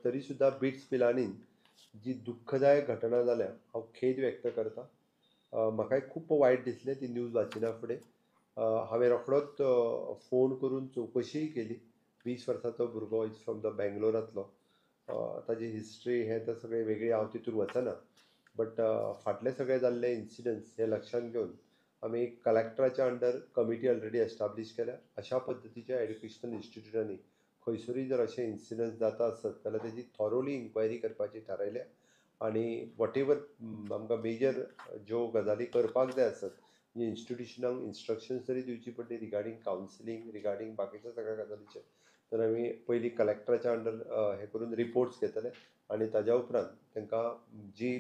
तरी सुद्धा बिट्स पिलांनीन जी दुःखदायक घटना जाल्या हांव खेद व्यक्त करता. म्हाकाय खूब वायट दिसलें ती न्यूज वाचिना फुडें. हांवें रोखडोच फोन करून चवकशी केली. 20 वर्सांचो भुरगो इज फ्रॉम द बेंगलोरांतलो. ताजी हिस्ट्री हें तर सगळें वेगळी हांव तितून वचना. बट फाटले सगळे जाल्ले इन्सिडंट्स हे लक्षांत घेवन आमी कलेक्टराच्या अंडर कमिटी ऑलरेडी एस्टाब्लीश केल्या. अशा पद्दतीच्या एड्युकेशनल इन्स्टिट्यूटांनी खंयसरूय जर अशे इन्सिडंट्स जाता आसत जाल्यार तेजी थॉरोली इन्क्वायरी करपाची थारायल्या. आनी वॉटेवर आमकां मेजर ज्यो गजाली करपाक जाय आसत म्हणजे इन्स्टिट्युशनाक इन्स्ट्रक्शन्स जरी दिवची पडली रिगार्डींग कावन्सिलींग रिगार्डींग बाकीच्या सगळ्या गजालीचे तर आमी पयलीं कलेक्टराच्या अंडर हे करून रिपोर्ट्स घेतले आनी ताज्या उपरांत तांकां जी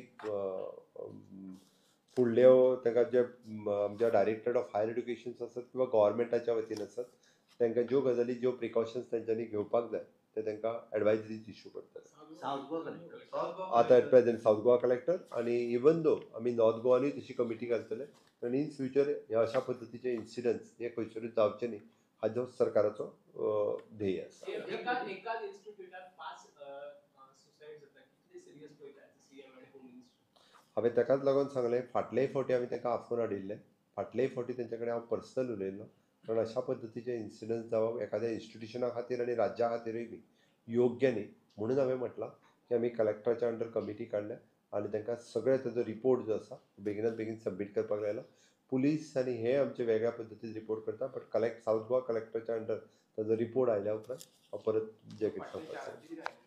फुडल्यो तांकां जे आमच्या डायरेक्टरेट ऑफ हायर एड्युकेशन्स आसत किंवा गव्हर्मेंटाच्या वतीन आसत तांकां ज्यो गजाली ज्यो प्रिकॉशन्स तेंच्यांनी घेवपाक जाय ते तांकां एडवायजरीज इश्यू करतात. आतां at present South Goa collector आनी इवन दो आमी नॉर्थ गोवानूय तशी कमिटी घालतले आनी इन फ्युचर ह्या अशा पद्दतीचे इन्सिडंट्स हे खंयसरूय जावचे न्ही हाजो सरकाराचो ध्येय आसा. हांवें ताकाच लागून सांगलें फाटलेय फावटी आमी तांकां आफोवन हाडिल्ले. फाटलेय फावटी तेंचे कडेन हांव पर्सनल उलयल्लो कारण अशा पद्दतीचे इन्सिडंट्स जावप एखाद्या इन्स्टिट्युशना खातीर आनी राज्या खातीरूय बी योग्य न्ही. म्हणून हांवें म्हटलां की आमी कलेक्टराच्या अंडर कमिटी काडल्या आनी तांकां सगळे ताजो रिपोर्ट जो आसा बेगिनात बेगीन सबमीट करपाक लायला. पुलीस आनी हे आमचे वेगळ्या पद्दतीन रिपोर्ट करता बट सावथ गोवा कलेक्टराच्या अंडर ताजो रिपोर्ट आयल्या उपरांत हांव परत जे कितें सांगपाक